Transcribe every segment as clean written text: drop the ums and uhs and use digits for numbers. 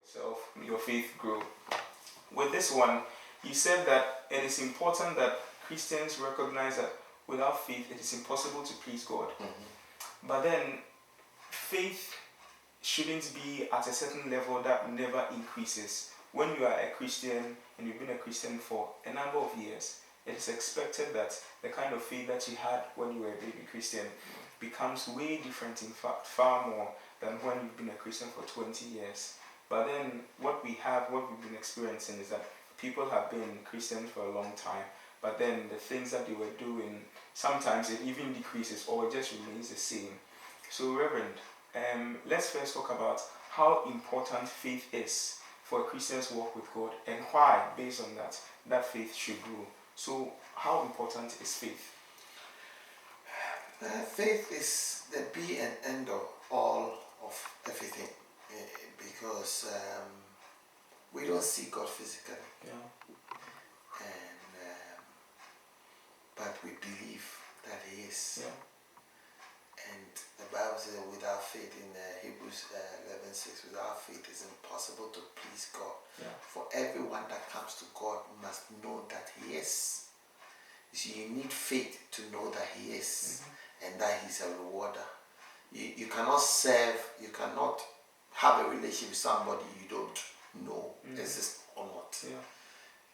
self, your faith grow. With this one, you said that it is important that Christians recognize that without faith it is impossible to please God. But then faith shouldn't be at a certain level that never increases. When you are a Christian and you've been a Christian for a number of years, it is expected that the kind of faith that you had when you were a baby Christian becomes way different, in fact, far more than when you've been a Christian for 20 years. But then what we've been experiencing is that people have been Christians for a long time, but then the things that they were doing, sometimes it even decreases or it just remains the same. So Reverend, let's first talk about how important faith is for a Christian's walk with God and why, based on that faith should grow. So how important is faith? Faith is the be and end of all of everything, because we don't see God physically, and but we believe that He is. And the Bible says, without faith, in Hebrews 11:6, without faith it's impossible to please God. For everyone that comes to God must know that He is. You see, you need faith to know that He is, and that He's a rewarder. You cannot serve, you cannot have a relationship with somebody you don't know exists or not.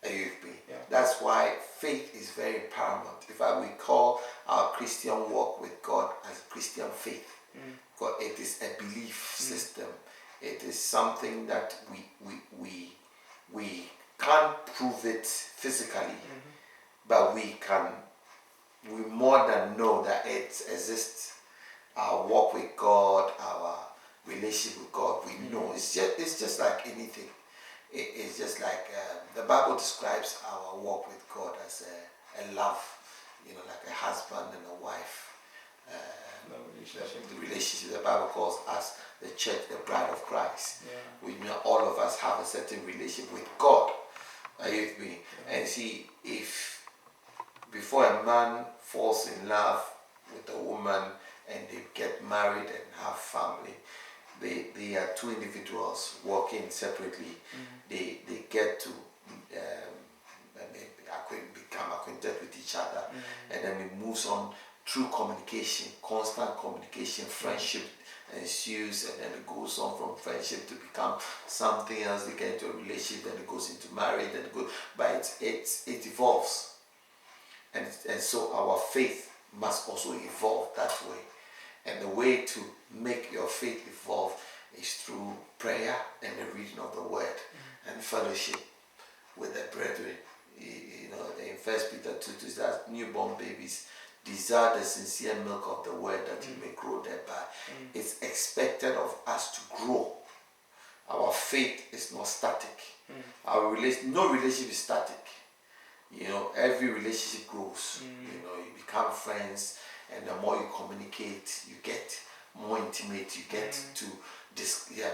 Are you with me? That's why faith is very paramount. In fact, we call our Christian walk with God as Christian faith, because it is a belief system. It is something that we can't prove it physically, but we more than know that it exists. Our walk with God, our relationship with God, we know. It's just like anything. It's just like the Bible describes our walk with God as a love, like a husband and a wife. The relationship the Bible calls us the church, the bride of Christ. We know all of us have a certain relationship with God. Are you with me? And see, if before a man falls in love with a woman and they get married and have family, they are two individuals working separately. They get to become acquainted with each other, and then it moves on through communication, constant communication, friendship ensues, and then it goes on from friendship to become something else. They get into a relationship, then it goes into marriage, then it goes. But it evolves, and so our faith must also evolve that way. And the way to make your faith evolve is through prayer and the reading of the Word and fellowship with the brethren. In 1 Peter 2:2 says, newborn babies desire the sincere milk of the Word that you may grow thereby. It's expected of us to grow. Our faith is not static. No relationship is static. Every relationship grows. You become friends. And the more you communicate, you get more intimate. You get to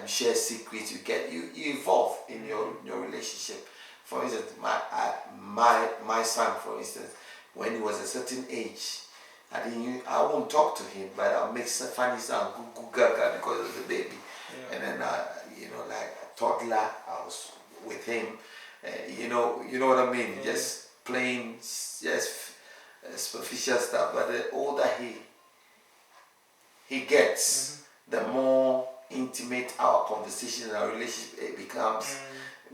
share secrets. You evolve in your relationship. For instance, my son, for instance, when he was a certain age, I won't talk to him, but I'll make some funny sound, goo goo gaga, because of the baby. And then like a toddler, I was with him. You know what I mean? Just playing, just superficial stuff. But the older he gets, the more intimate our conversation and our relationship becomes,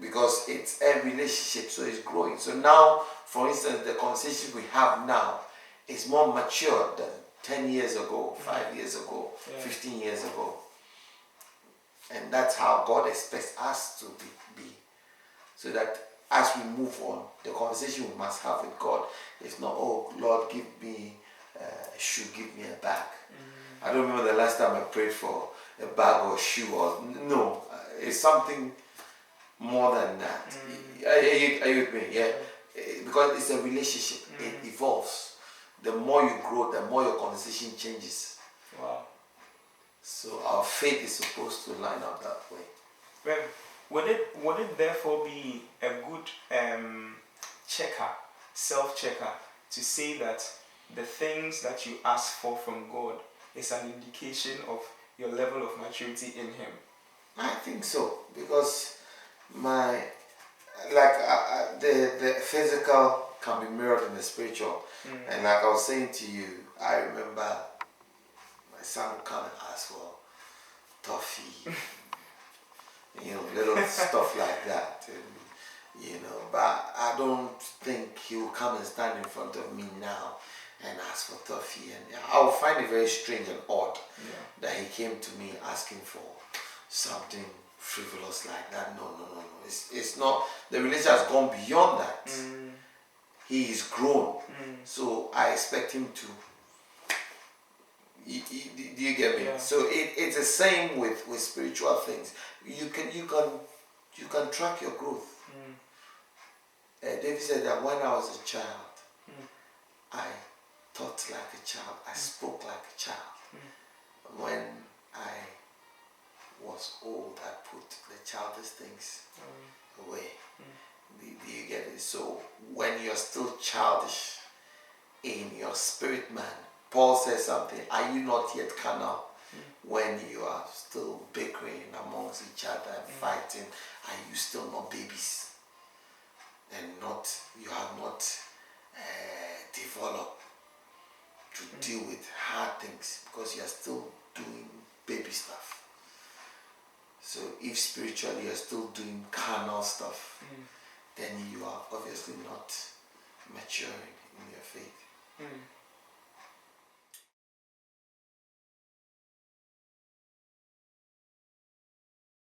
because it's a relationship, so it's growing. So now, for instance, the conversation we have now is more mature than 10 years ago, 5 years ago, 15 years ago. And that's how God expects us to be. So that as we move on, the conversation we must have with God is not, oh Lord, give me a shoe, give me a bag. I don't remember the last time I prayed for a bag or a shoe. No, it's something more than that. Are you with me? Yeah. Because it's a relationship. It evolves. The more you grow, the more your conversation changes. Wow. So our faith is supposed to line up that way. Well, would it therefore be a good self-checker, to say that the things that you ask for from God is an indication of your level of maturity in Him? I think so, because my the physical can be mirrored in the spiritual. And like I was saying to you, I remember my son would come and ask for toffee, little stuff like that. And, but I don't think he will come and stand in front of me now and ask for toffee. And I would find it very strange and odd that he came to me asking for something frivolous like that. No. It's not. The relationship has gone beyond that. He is grown, so I expect him to. Do you get me? Yeah. So it's the same with spiritual things. You can track your growth. David said that when I was a child, I thought like a child. I spoke like a child. When I was old, I put the childish things away. Do you get it? So when you're still childish in your spirit man, Paul says something, are you not yet carnal? When you are still bickering amongst each other and fighting, are you still not babies? And you have not developed to deal with hard things because you are still doing baby stuff. So if spiritually you are still doing carnal stuff, then you are obviously not maturing in your faith.